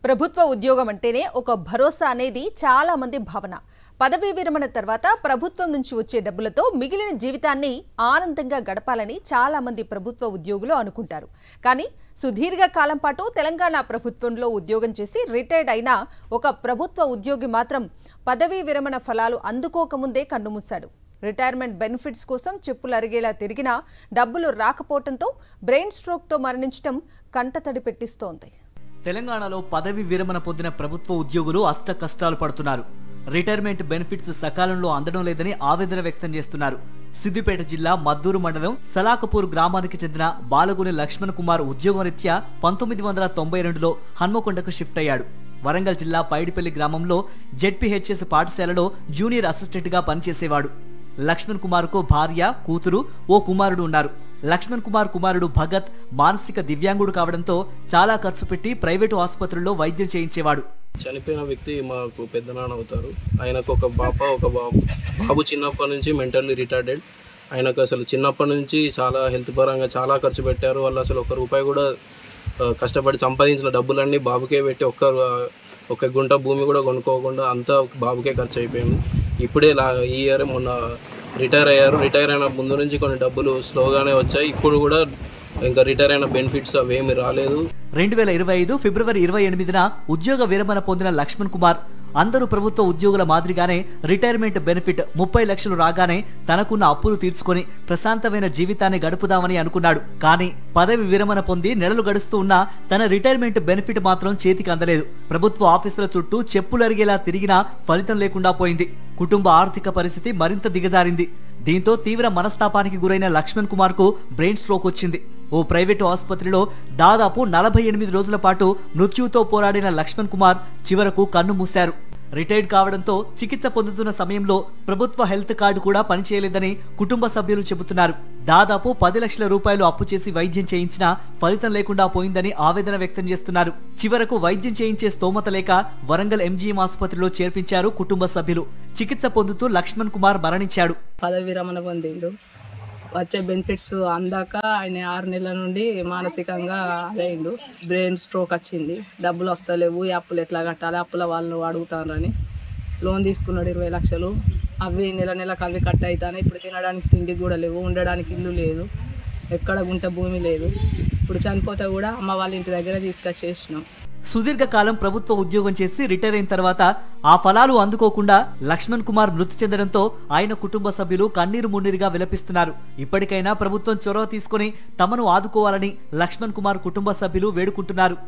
ప్రభుత్వ ఉద్యోగం అంటేనే ఒక భరోసా అనేది చాలా మంది భావన. పదవీ విరమణ తర్వాత ప్రభుత్వం నుంచి వచ్చే డబ్బులతో మిగిలిన జీవితాన్ని ఆనందంగా గడపాలని చాలా మంది ప్రభుత్వ ఉద్యోగులు అనుకుంటారు. కానీ సుదీర్ఘ కాలం పాటు తెలంగాణ ప్రభుత్వంలో ఉద్యోగం చేసి రిటైర్డ్ అయిన ఒక ప్రభుత్వ ఉద్యోగి మాత్రం పదవీ విరమణ ఫలాలు అందుకోకముందే కన్నుమూశాడు. రిటైర్మెంట్ బెనిఫిట్స్ కోసం చెప్పులు అరిగేలా తిరిగినా డబ్బులు రాకపోవడంతో బ్రెయిన్ స్ట్రోక్తో మరణించడం కంటతడి పెట్టిస్తోంది. తెలంగాణలో పదవి విరమణ పొందిన ప్రభుత్వ ఉద్యోగులు అష్ట కష్టాలు పడుతున్నారు. రిటైర్మెంట్ బెనిఫిట్స్ సకాలంలో అందడం లేదని ఆవేదన వ్యక్తం చేస్తున్నారు. సిద్దిపేట జిల్లా మద్దూరు మండలం సలాకపూర్ గ్రామానికి చెందిన బాలగుని లక్ష్మణ్ కుమార్ ఉద్యోగం రీత్యా 1992లో హన్మకొండకు షిఫ్ట్ అయ్యాడు. వరంగల్ జిల్లా పైడిపల్లి గ్రామంలో జెడ్పీహెచ్ఎస్ పాఠశాలలో జూనియర్ అసిస్టెంట్ గా పనిచేసేవాడు. లక్ష్మణ్ కుమార్ కు భార్య, కూతురు, ఓ కుమారుడు ఉన్నారు. లక్ష్మణ్ కుమార్ కుమారుడు భగత్ మానసిక దివ్యాంగుడు కావడంతో చాలా ఖర్చు పెట్టి ప్రైవేటు ఆసుపత్రుల్లో వైద్యం చేయించేవాడు. చనిపోయిన వ్యక్తి మాకు పెద్దనాన్న అవుతారు. ఆయనకు ఒక పాప, ఒక బాబు చిన్నప్పటి నుంచి మెంటల్లీ రిటార్డెడ్. ఆయనకు అసలు చిన్నప్పటి నుంచి చాలా హెల్త్ పరంగా చాలా ఖర్చు పెట్టారు. వాళ్ళు అసలు ఒక్క రూపాయి కూడా కష్టపడి సంపాదించిన డబ్బులన్నీ బాబుకే పెట్టి ఒక గుంట భూమి కూడా కొనుక్కోకుండా అంతా బాబుకే ఖర్చు అయిపోయింది. ఇప్పుడే ఈ ఇయర్ మొన్న రిటైర్ అయ్యారు. రిటైర్ అయిన ముందు నుంచి కొన్ని డబ్బులు స్లోగానే వచ్చాయి. ఇప్పుడు కూడా ఇంకా రిటైర్ అయిన బెనిఫిట్స్ అవేమి రాలేదు. 2025 ఫిబ్రవరి 28న ఉద్యోగ విరమణ పొందిన లక్ష్మణ్ కుమార్ అందరూ ప్రభుత్వ ఉద్యోగుల మాదిరిగానే రిటైర్మెంట్ బెనిఫిట్ 30 లక్షలు రాగానే తనకున్న అప్పులు తీర్చుకొని ప్రశాంతమైన జీవితాన్ని గడుపుదామని అనుకున్నాడు. కానీ పదవి విరమణ పొంది నెలలు గడుస్తూ ఉన్నా తన రిటైర్మెంట్ బెనిఫిట్ మాత్రం చేతికి అందలేదు. ప్రభుత్వ ఆఫీసుల చుట్టూ చెప్పులు అరిగేలా తిరిగినా ఫలితం లేకుండా పోయింది. కుటుంబ ఆర్థిక పరిస్థితి మరింత దిగజారింది. దీంతో తీవ్ర మనస్తాపానికి గురైన లక్ష్మణ్ కుమార్ కు బ్రెయిన్ స్ట్రోక్ వచ్చింది. ఓ ప్రైవేటు ఆసుపత్రిలో దాదాపు 48 రోజుల పాటు మృత్యుతో పోరాడిన లక్ష్మణ్ కుమార్ చివరకు కన్ను మూశారు. రిటైర్డ్ కావడంతో చికిత్స పొందుతున్న సమయంలో ప్రభుత్వ హెల్త్ కార్డు కూడా పనిచేయలేదని కుటుంబ సభ్యులు చెబుతున్నారు. దాదాపు 10 లక్షల రూపాయలు అప్పు చేసి వైద్యం చేయించినా ఫలితం లేకుండా పోయిందని ఆవేదన వ్యక్తం చేస్తున్నారు. చివరకు వైద్యం చేయించే స్తోమత లేక వరంగల్ ఎంజీఎం ఆసుపత్రిలో చేర్పించారు కుటుంబ సభ్యులు. చికిత్స పొందుతూ లక్ష్మణ్ కుమార్ మరణించాడు. పదవి విరమణ పొందిండు. వచ్చే బెనిఫిట్స్ అందాక ఆయన 6 నెలల నుండి మానసికంగా అదైండు. బ్రెయిన్ స్ట్రోక్ వచ్చింది. డబ్బులు వస్తలేవు, ఈ అప్పులు ఎట్లా కట్టాలి, అప్పుల వాళ్ళు అడుగుతారని లోన్ తీసుకున్నాడు 20 లక్షలు. అవి నెలకు అవి కట్ అవుతాయి. ఇప్పుడు తినడానికి తిండి కూడా లేవు, ఉండడానికి ఇల్లు లేదు, ఎక్కడ గుంట భూమి లేదు. ఇప్పుడు చనిపోతే కూడా అమ్మ వాళ్ళ ఇంటి దగ్గర తీసుకొచ్చేసినాం. సుదీర్ఘకాలం ప్రభుత్వ ఉద్యోగం చేసి రిటైర్ అయిన తర్వాత ఆ ఫలాలు అందుకోకుండా లక్ష్మణ్ కుమార్ మృతి చెందడంతో ఆయన కుటుంబ సభ్యులు కన్నీరు మున్నీరుగా విలపిస్తున్నారు. ఇప్పటికైనా ప్రభుత్వం చొరవ తీసుకుని తమను ఆదుకోవాలని లక్ష్మణ్ కుమార్ కుటుంబ సభ్యులు వేడుకుంటున్నారు.